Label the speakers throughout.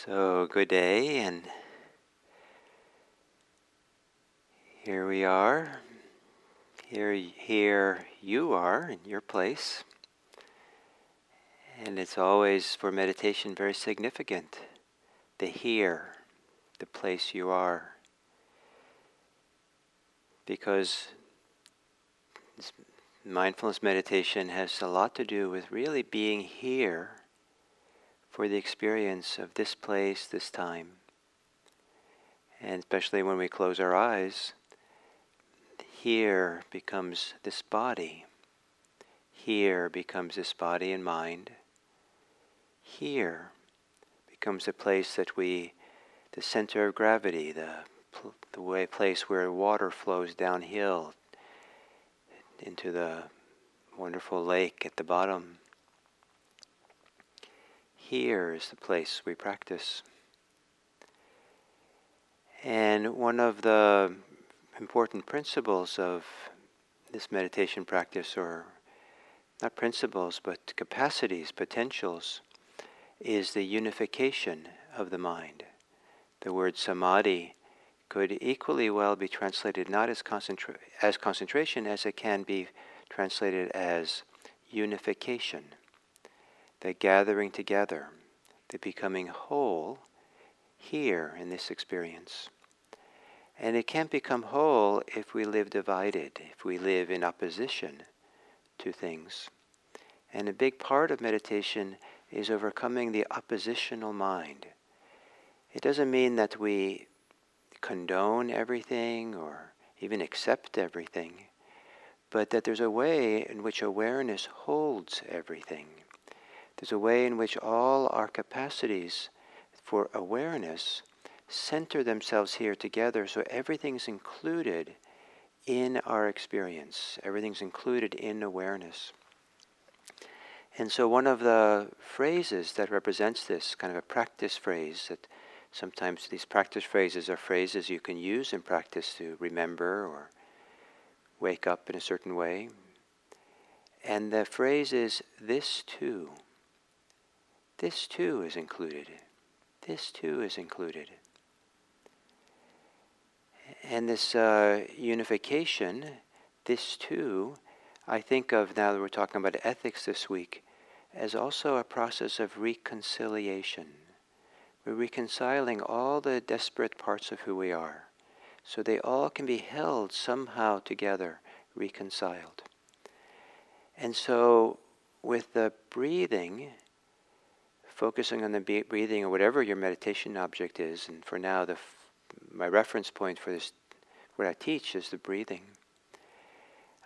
Speaker 1: So, good day, and here we are. Here you are in your place. And it's always, for meditation, very significant. The here, the place you are. Because this mindfulness meditation has a lot to do with really being here for the experience of this place, this time. And especially when we close our eyes, here becomes this body. Here becomes this body and mind. Here becomes the place that the center of gravity, the place where water flows downhill into the wonderful lake at the bottom. Here is the place we practice. And one of the important principles of this meditation practice, or not principles, but capacities, potentials, is the unification of the mind. The word samadhi could equally well be translated not as concentration as it can be translated as unification, the gathering together, the becoming whole here in this experience. And it can't become whole if we live divided, if we live in opposition to things. And a big part of meditation is overcoming the oppositional mind. It doesn't mean that we condone everything or even accept everything, but that there's a way in which awareness holds everything. There's a way in which all our capacities for awareness center themselves here together, so everything's included in our experience. Everything's included in awareness. And so one of the phrases that represents this, kind of a practice phrase, that sometimes these practice phrases are phrases you can use in practice to remember or wake up in a certain way. And the phrase is, this too. This too is included. This too is included. And this unification, this too, I think of, now that we're talking about ethics this week, as also a process of reconciliation. We're reconciling all the disparate parts of who we are, so they all can be held somehow together, reconciled. And so with the breathing, focusing on the breathing or whatever your meditation object is, and for now my reference point for this, what I teach, is the breathing.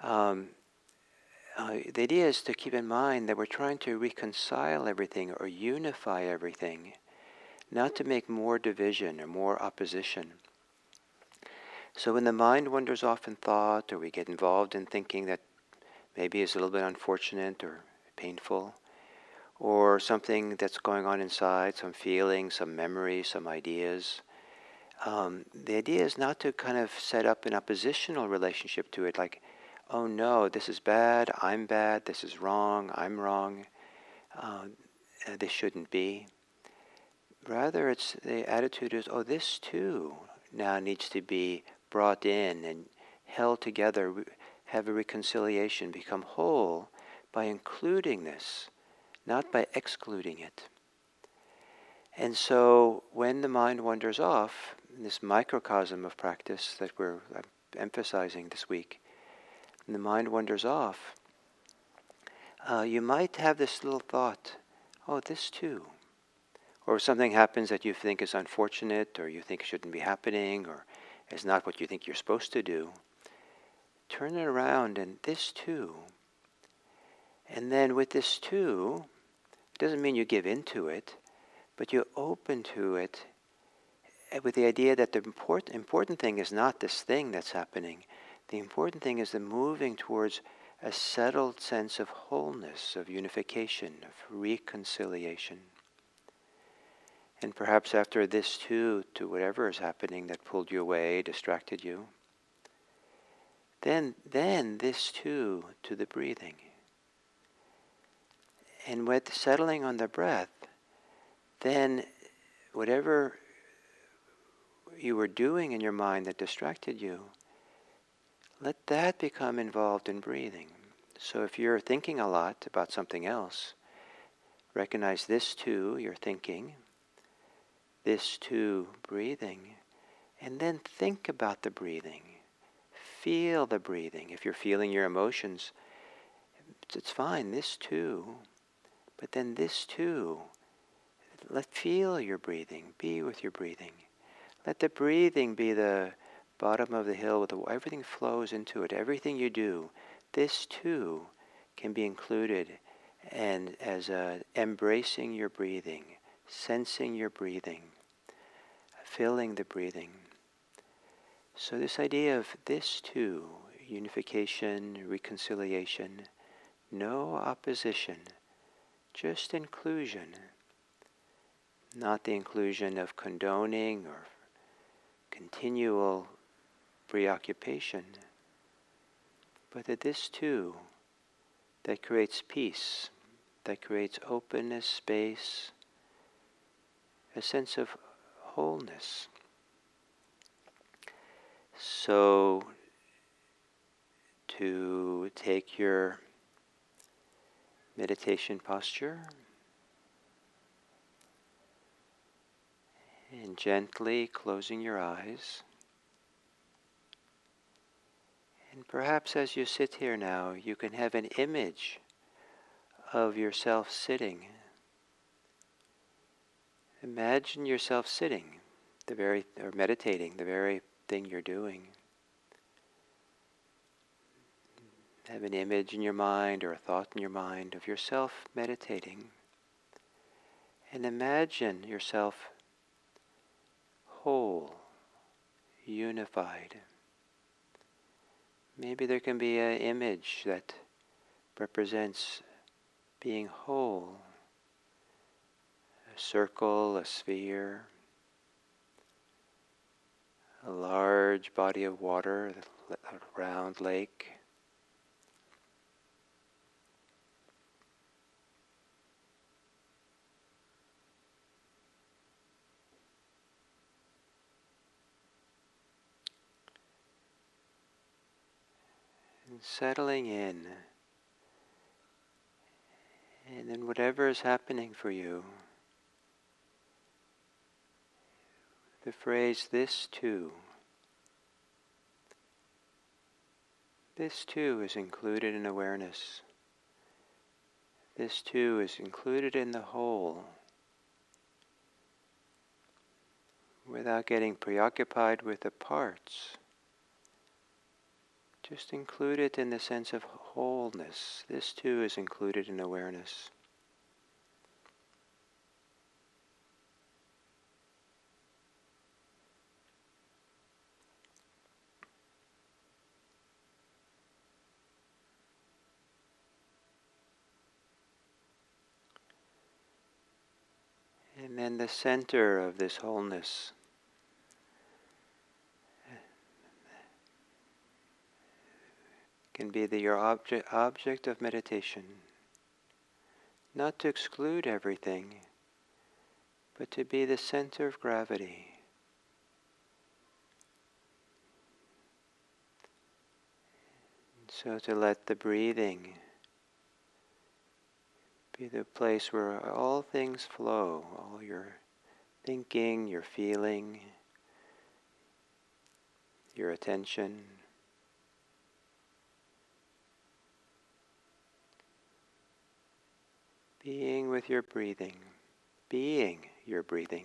Speaker 1: The idea is to keep in mind that we're trying to reconcile everything or unify everything, not to make more division or more opposition. So when the mind wanders off in thought, or we get involved in thinking that maybe is a little bit unfortunate or painful, or something that's going on inside, some feelings, some memories, some ideas, the idea is not to kind of set up an oppositional relationship to it, like, oh no, this is bad, this is wrong, I'm wrong, this shouldn't be. Rather, it's the attitude is, oh, this too now needs to be brought in and held together, have a reconciliation, become whole by including this, not by excluding it. And so when the mind wanders off, in this microcosm of practice that we're emphasizing this week, and the mind wanders off, you might have this little thought, oh, this too. Or something happens that you think is unfortunate, or you think shouldn't be happening, or is not what you think you're supposed to do. Turn it around and this too. And then with this too, it doesn't mean you give in to it, but you open to it with the idea that the important thing is not this thing that's happening. The important thing is the moving towards a settled sense of wholeness, of unification, of reconciliation. And perhaps after this too, to whatever is happening that pulled you away, distracted you, then this too to the breathing. And with settling on the breath, then whatever you were doing in your mind that distracted you, let that become involved in breathing. So if you're thinking a lot about something else, recognize this too, you're thinking, this too, breathing, and then think about the breathing. Feel the breathing. If you're feeling your emotions, it's fine, this too, but then this too. Feel your breathing, be with your breathing. Let the breathing be the bottom of the hill with everything flows into it. Everything you do, this too can be included and as embracing your breathing, sensing your breathing, feeling the breathing. So this idea of this too, unification, reconciliation, no opposition, just inclusion. Not the inclusion of condoning or continual preoccupation, but that this too, that creates peace, that creates openness, space, a sense of wholeness. So to take your meditation posture and gently closing your eyes. And perhaps as you sit here now, you can have an image of yourself sitting. Imagine yourself sitting, or meditating, the very thing you're doing. Have an image in your mind or a thought in your mind of yourself meditating. And imagine yourself whole, unified. Maybe there can be an image that represents being whole, a circle, a sphere, a large body of water, a round lake. And settling in. And then whatever is happening for you, the phrase this too is included in awareness. This too is included in the whole, without getting preoccupied with the parts. Just include it in the sense of wholeness. This too is included in awareness. And then the center of this wholeness can be your object of meditation. Not to exclude everything, but to be the center of gravity. So to let the breathing be the place where all things flow, all your thinking, your feeling, your attention. Being with your breathing, being your breathing.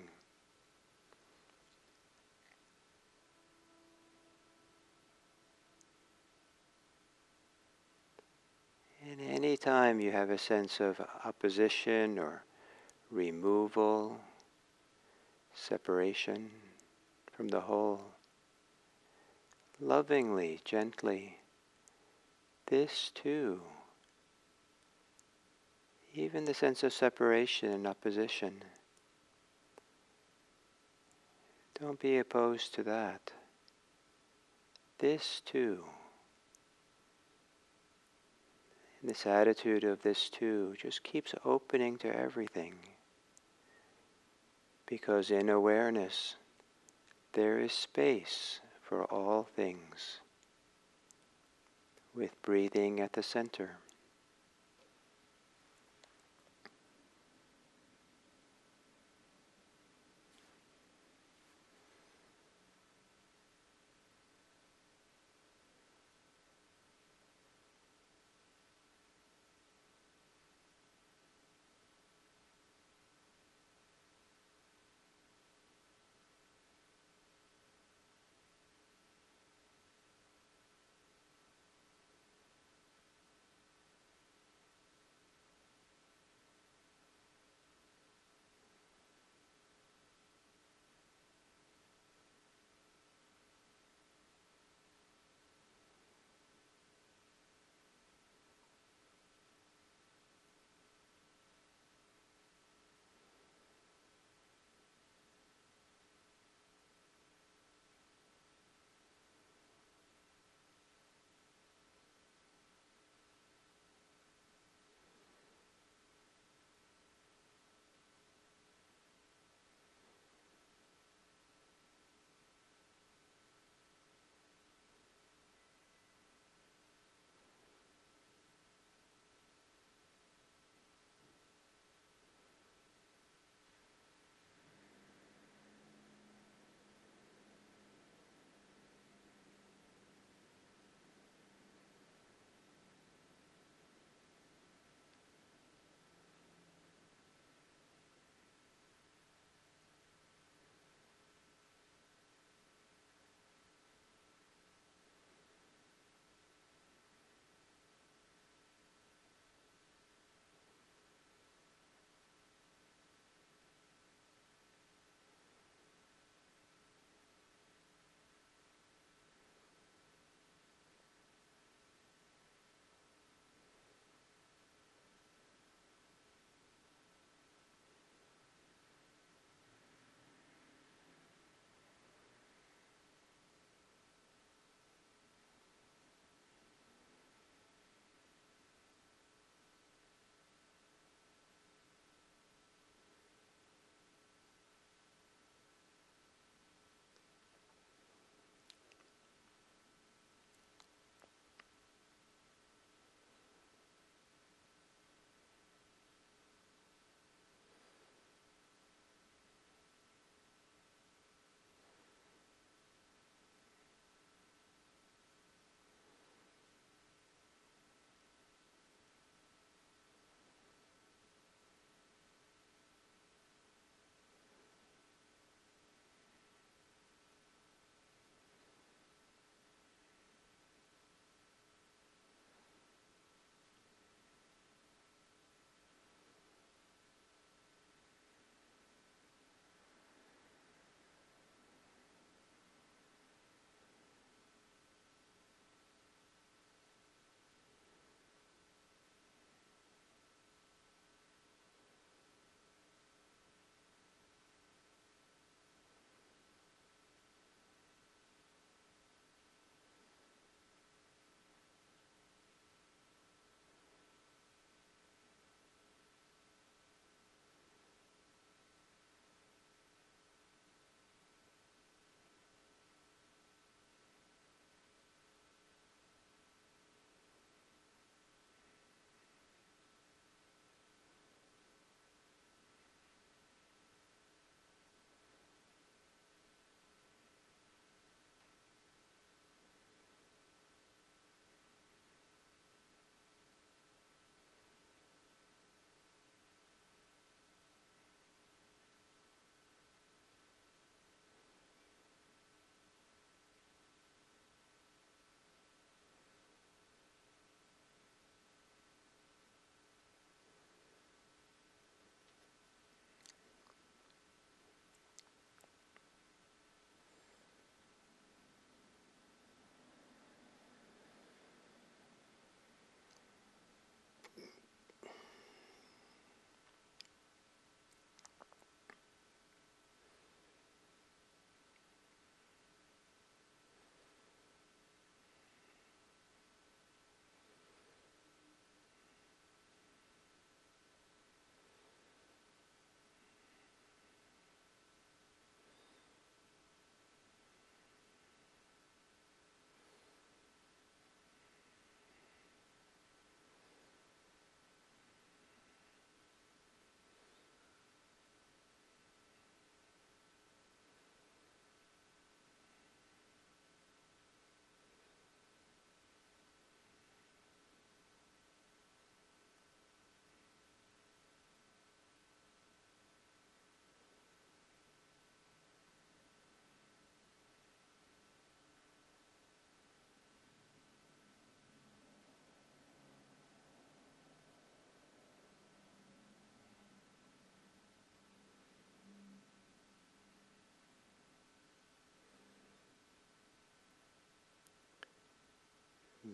Speaker 1: And any time you have a sense of opposition or removal, separation from the whole, lovingly, gently, this too, even the sense of separation and opposition, don't be opposed to that. This too, this attitude of this too just keeps opening to everything. because in awareness there is space for all things, with breathing at the center.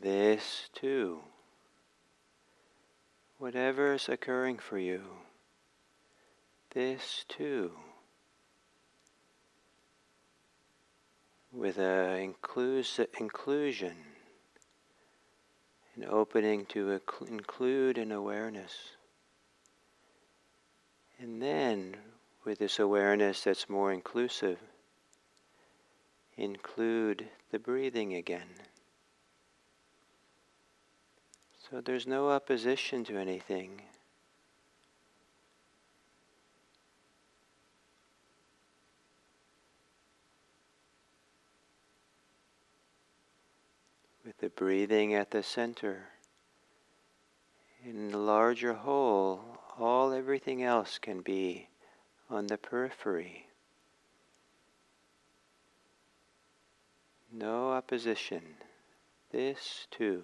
Speaker 1: This too. Whatever is occurring for you, this too. With an inclusion, an opening to include an awareness. And then, with this awareness that's more inclusive, include the breathing again. So there's no opposition to anything. With the breathing at the center, in the larger whole, everything else can be on the periphery. No opposition. This too.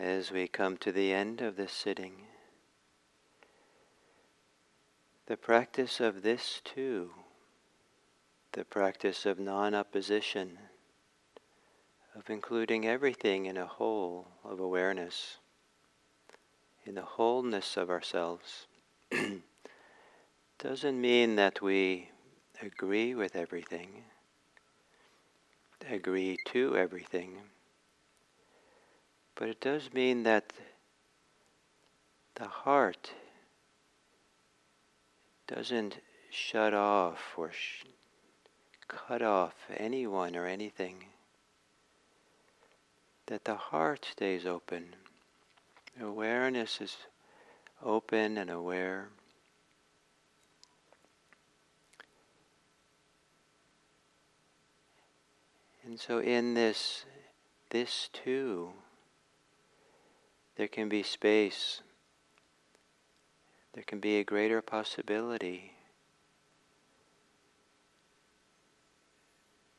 Speaker 1: as we come to the end of this sitting, the practice of this too, the practice of non-opposition, of including everything in a whole of awareness, in the wholeness of ourselves, doesn't mean that we agree with everything, agree to everything, but it does mean that the heart doesn't shut off or cut off anyone or anything, that the heart stays open. Awareness is open and aware. And so in this too, there can be space, there can be a greater possibility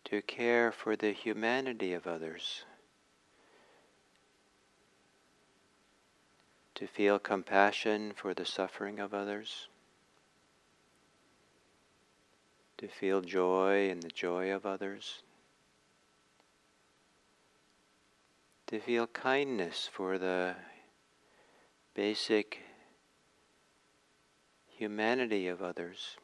Speaker 1: to care for the humanity of others, to feel compassion for the suffering of others, to feel joy in the joy of others, to feel kindness for the basic humanity of others.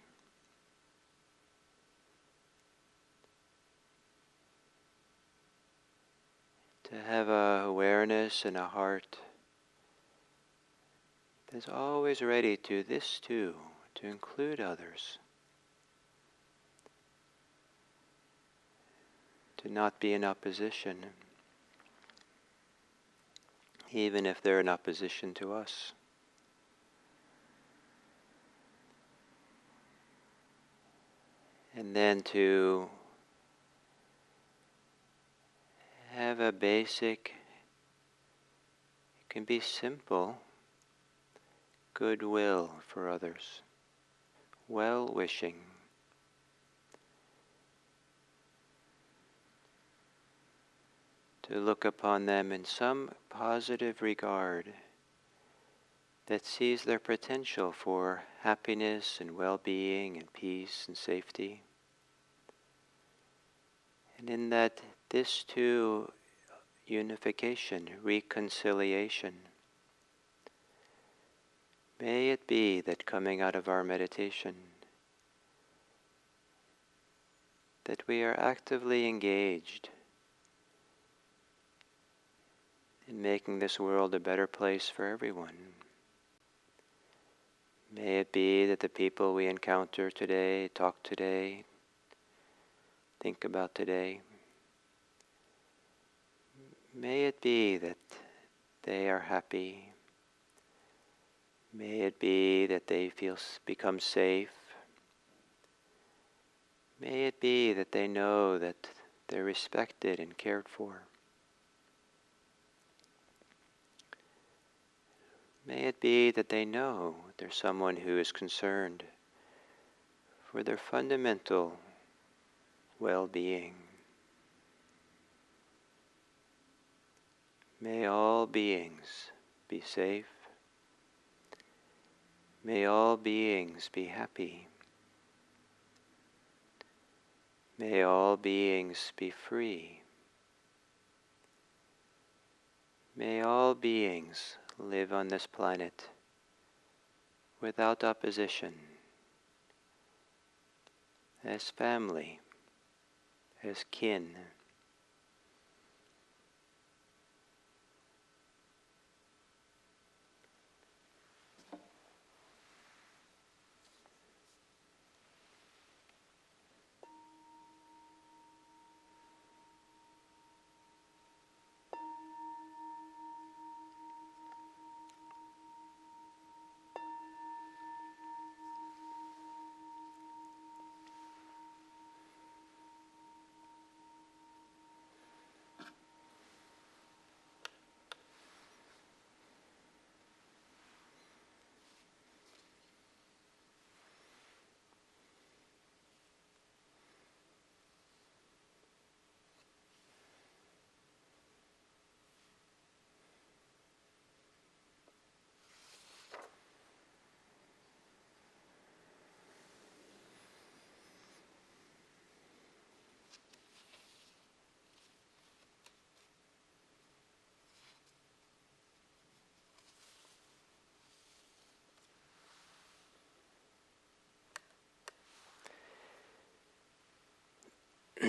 Speaker 1: To have a awareness and a heart that's always ready to this too, to include others. To not be in opposition, even if they're in opposition to us. And then to have a basic, it can be simple, goodwill for others, well-wishing. To look upon them in some positive regard that sees their potential for happiness and well-being and peace and safety. And in that, this too, unification, reconciliation. May it be that coming out of our meditation, that we are actively engaged in making this world a better place for everyone. May it be that the people we encounter today, talk today, think about today, may it be that they are happy. May it be that they become safe. May it be that they know that they're respected and cared for. May it be that they know there's someone who is concerned for their fundamental well-being. May all beings be safe. May all beings be happy. May all beings be free. May all beings live on this planet without opposition, as family, as kin. So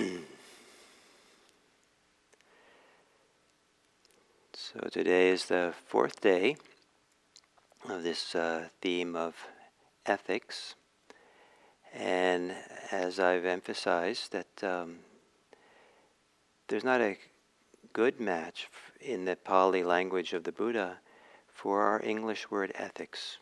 Speaker 1: today is the fourth day of this theme of ethics, and as I've emphasized that there's not a good match in the Pali language of the Buddha for our English word ethics.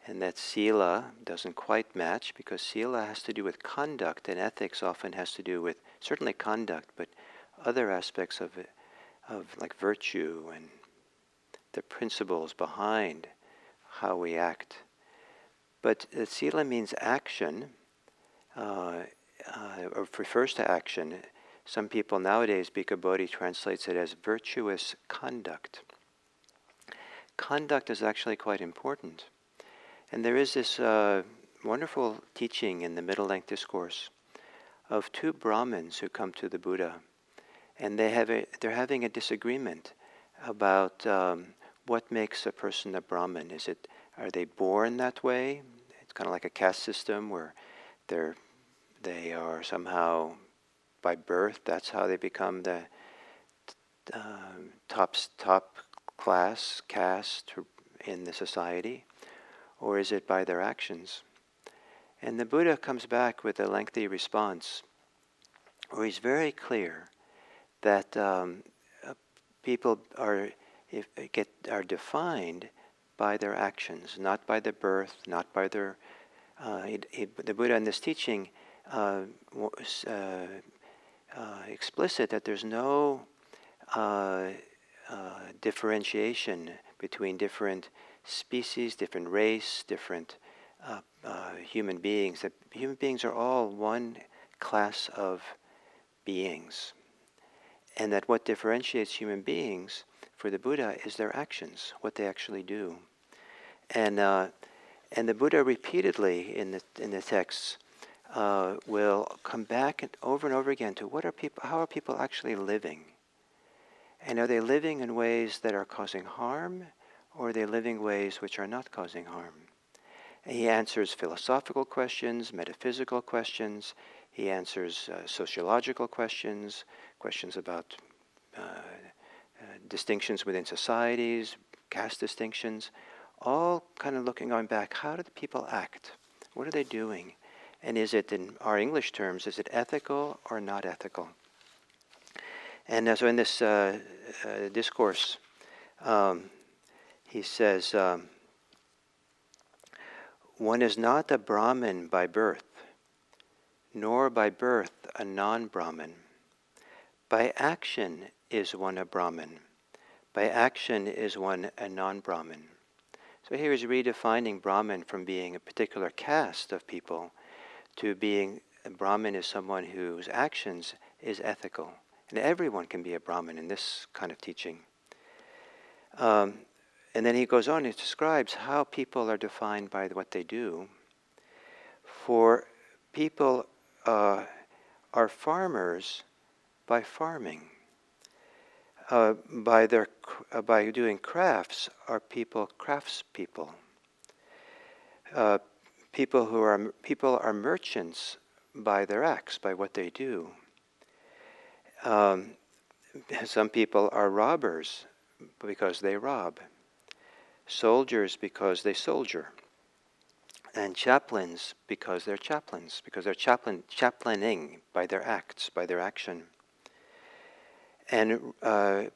Speaker 1: And that sila doesn't quite match, because sila has to do with conduct, and ethics often has to do with certainly conduct, but other aspects of it, of like virtue and the principles behind how we act. But sila means action, or refers to action. Some people nowadays, Bhikkhu Bodhi translates it as virtuous conduct. Conduct is actually quite important. And there is this wonderful teaching in the Middle Length Discourse of two Brahmins who come to the Buddha, and they're having a disagreement about what makes a person a Brahmin. Are they born that way? It's kind of like a caste system where they are somehow by birth. That's how they become the top class caste in the society. Or is it by their actions? And the Buddha comes back with a lengthy response where he's very clear that people are defined by their actions, not by their birth, not by their... the Buddha in this teaching was explicit that there's no differentiation between different species, different race, different human beings. That human beings are all one class of beings. And that what differentiates human beings for the Buddha is their actions, what they actually do. And the Buddha repeatedly in the texts will come back over and over again to how are people actually living? And are they living in ways that are causing harm, or are they living ways which are not causing harm? And he answers philosophical questions, metaphysical questions. He answers sociological questions, questions about distinctions within societies, caste distinctions, all kind of going back, how do the people act? What are they doing? And is it, in our English terms, is it ethical or not ethical? And so in this discourse, he says, one is not a Brahmin by birth, nor by birth a non-Brahmin. By action is one a Brahmin. By action is one a non-Brahmin. So here he's redefining Brahmin from being a particular caste of people to being a Brahmin is someone whose actions is ethical. And everyone can be a Brahmin in this kind of teaching. And then he goes on and describes how people are defined by what they do. For people are farmers by farming. By doing crafts are people craftspeople. People are merchants by their acts, by what they do. Some people are robbers because they rob. Soldiers because they soldier. And chaplains because they're chaplaining by their acts, by their action. And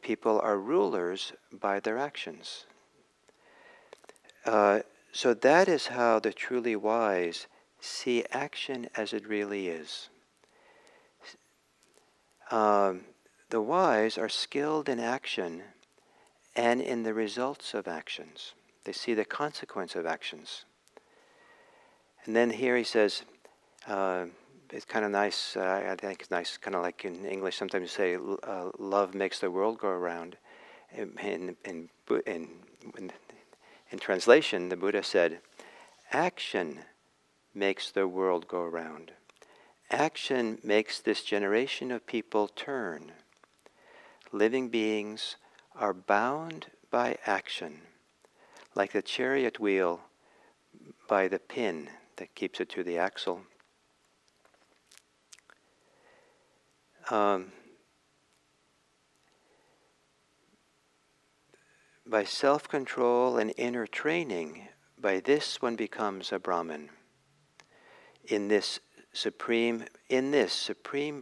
Speaker 1: people are rulers by their actions. So that is how the truly wise see action as it really is. The wise are skilled in action and in the results of actions. They see the consequence of actions. And then here he says, it's kind of nice, I think it's nice, kind of like in English, sometimes you say, love makes the world go around. In translation, the Buddha said, action makes the world go around. Action makes this generation of people turn. Living beings are bound by action, like the chariot wheel by the pin that keeps it to the axle. Um, by self-control and inner training, by this one becomes a Brahmin. In this supreme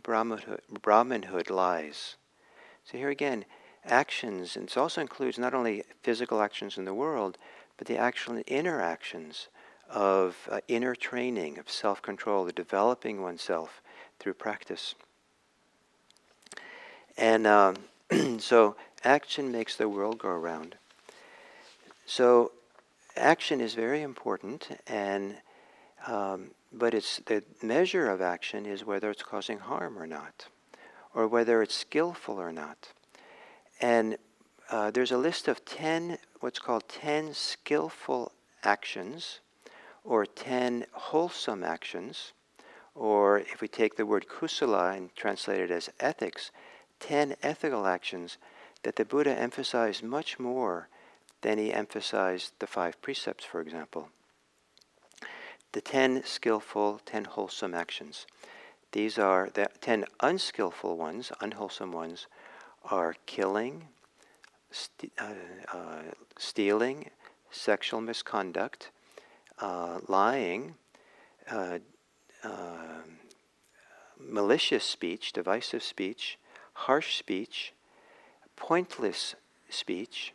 Speaker 1: Brahmanhood lies. So here again, actions, and it also includes not only physical actions in the world, but the actual inner actions of inner training, of self-control, of developing oneself through practice. And so action makes the world go around. So action is very important, and but it's the measure of action is whether it's causing harm or not, or whether it's skillful or not. And there's a list of 10, what's called 10 skillful actions, or 10 wholesome actions, or if we take the word kusala and translate it as ethics, 10 ethical actions that the Buddha emphasized much more than he emphasized the 5 precepts, for example. The 10 skillful, 10 wholesome actions. These are the 10 unskillful ones, unwholesome ones, are killing, stealing, sexual misconduct, lying, malicious speech, divisive speech, harsh speech, pointless speech,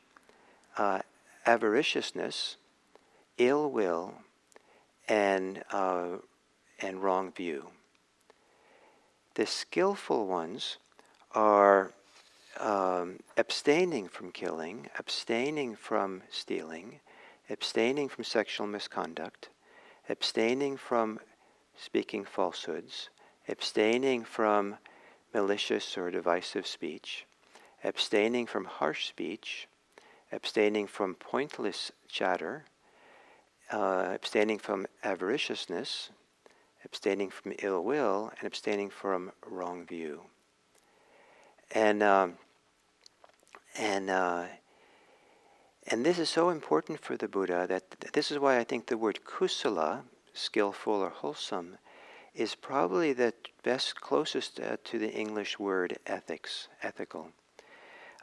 Speaker 1: avariciousness, ill will, and wrong view. The skillful ones are abstaining from killing, abstaining from stealing, abstaining from sexual misconduct, abstaining from speaking falsehoods, abstaining from malicious or divisive speech, abstaining from harsh speech, abstaining from pointless chatter, abstaining from avariciousness, abstaining from ill will, and abstaining from wrong view. And this is so important for the Buddha that this is why I think the word kusala, skillful or wholesome, is probably the best, closest to the English word ethics, ethical.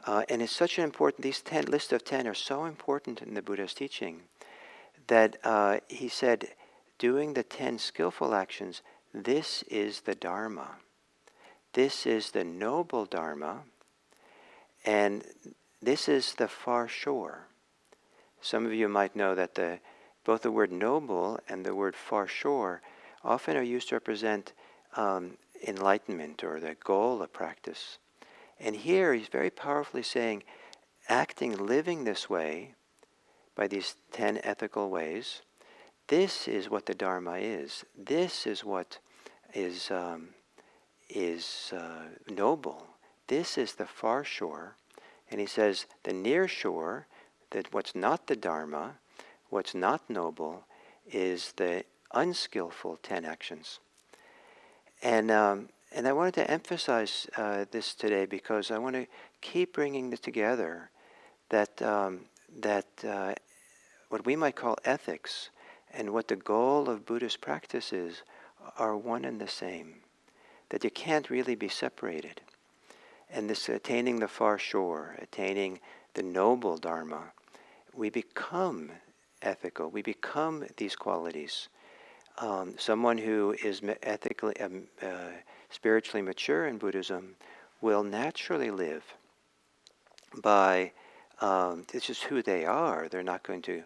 Speaker 1: And it's such an important, these 10, list of 10 are so important in the Buddha's teaching that he said, doing the 10 skillful actions, this is the Dharma. This is the noble Dharma, and this is the far shore. Some of you might know that both the word noble and the word far shore often are used to represent enlightenment or the goal of practice. And here he's very powerfully saying, acting, living this way, by these 10 ethical ways, this is what the Dharma is. This is what is noble. This is the far shore. And he says the near shore, that what's not the Dharma, what's not noble, is the unskillful 10 actions. And I wanted to emphasize this today because I want to keep bringing this together, that what we might call ethics and what the goal of Buddhist practice is are one and the same, that you can't really be separated. And this attaining the far shore, attaining the noble Dharma, we become ethical, we become these qualities. Someone who is ethically, spiritually mature in Buddhism will naturally live by, it's just who they are. They're not going to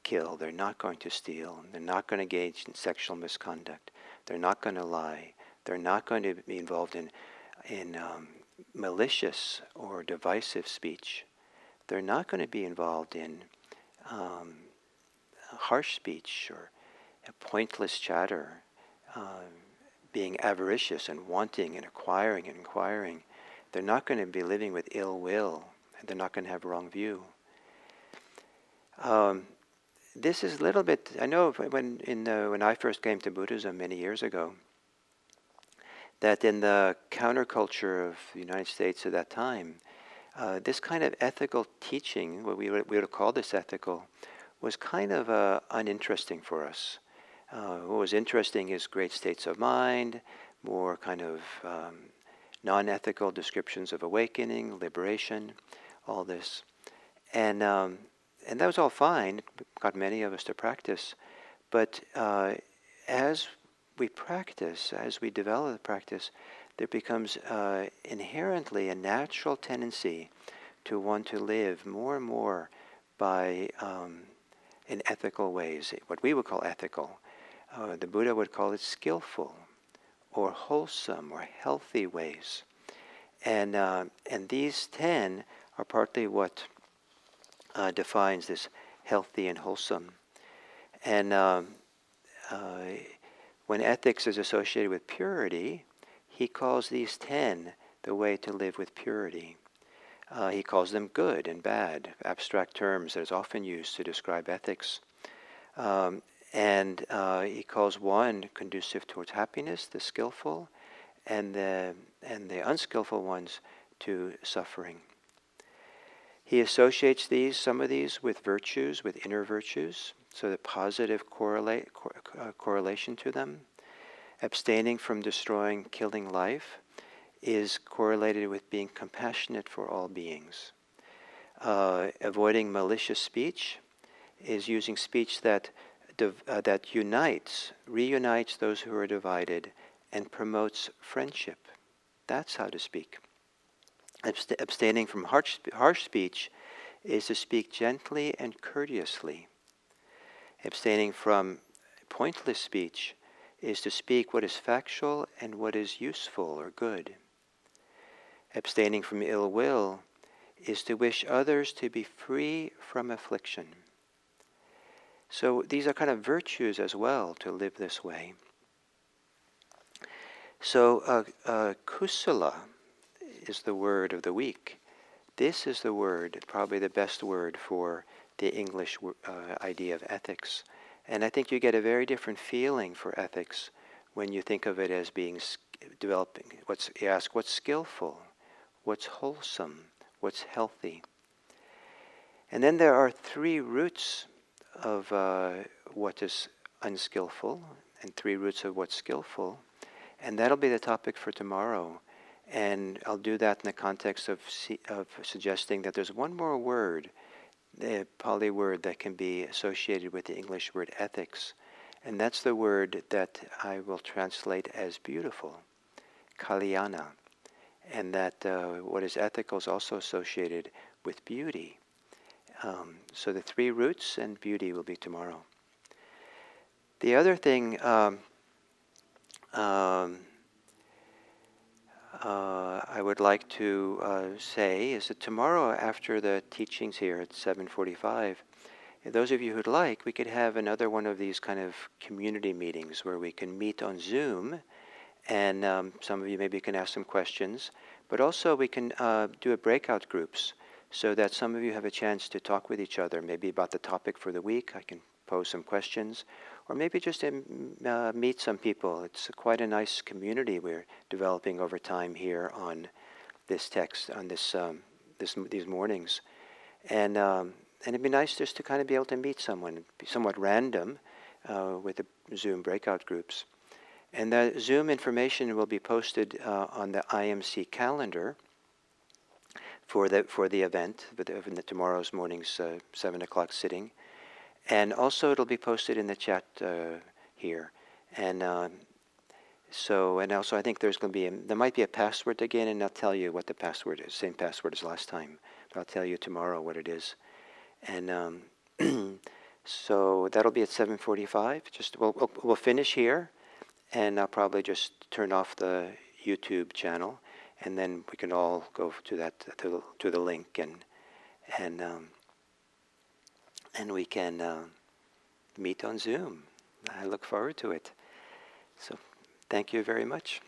Speaker 1: kill, they're not going to steal, they're not going to engage in sexual misconduct, they're not going to lie, they're not going to be involved in malicious or divisive speech. They're not going to be involved in harsh speech or pointless chatter, being avaricious and wanting and acquiring and inquiring. They're not going to be living with ill will, and they're not going to have wrong view. This is a little bit, I know when I first came to Buddhism many years ago, that in the counterculture of the United States at that time, this kind of ethical teaching, what we would have called this ethical, was kind of uninteresting for us. What was interesting is great states of mind, more kind of non-ethical descriptions of awakening, liberation, all this. And that was all fine. It got many of us to practice. But as we practice, as we develop the practice, there becomes inherently a natural tendency to want to live more and more by in ethical ways, what we would call ethical. The Buddha would call it skillful, or wholesome, or healthy ways. And these 10 are partly what defines this healthy and wholesome. And when ethics is associated with purity, he calls these 10 the way to live with purity. He calls them good and bad, abstract terms that is often used to describe ethics. And he calls one conducive towards happiness, the skillful, and the unskillful ones to suffering. He associates some of these with virtues, with inner virtues, so the positive correlation to them. Abstaining from destroying, killing life is correlated with being compassionate for all beings. Avoiding malicious speech is using speech that reunites those who are divided, and promotes friendship. That's how to speak. Abstaining from harsh speech is to speak gently and courteously. Abstaining from pointless speech is to speak what is factual and what is useful or good. Abstaining from ill will is to wish others to be free from affliction. So these are kind of virtues as well, to live this way. So kusala is the word of the week. This is the word, probably the best word for the English idea of ethics. And I think you get a very different feeling for ethics when you think of it as being developing. You ask, what's skillful? What's wholesome? What's healthy? And then there are 3 roots of what is unskillful, and 3 roots of what's skillful. And that'll be the topic for tomorrow. And I'll do that in the context of suggesting that there's one more word, the Pali word that can be associated with the English word ethics. And that's the word that I will translate as beautiful, kalyana. And that what is ethical is also associated with beauty. So the 3 roots and beauty will be tomorrow. The other thing I would like to say is that tomorrow, after the teachings here at 7:45, those of you who'd like, we could have another one of these kind of community meetings where we can meet on Zoom, and some of you maybe can ask some questions, but also we can do a breakout groups so that some of you have a chance to talk with each other, maybe about the topic for the week. I can pose some questions, or maybe just to meet some people. It's quite a nice community we're developing over time here on this text, on these mornings. And it'd be nice just to kind of be able to meet someone, be somewhat random with the Zoom breakout groups. And the Zoom information will be posted on the IMC calendar for the event, tomorrow's morning's 7 o'clock sitting. And also it'll be posted in the chat here. And and also I think there might be a password again, and I'll tell you what the password is, same password as last time. But I'll tell you tomorrow what it is. And so that'll be at 7:45. We'll finish here, and I'll probably just turn off the YouTube channel, and then we can all go to the link, and we can meet on Zoom. I look forward to it. So thank you very much.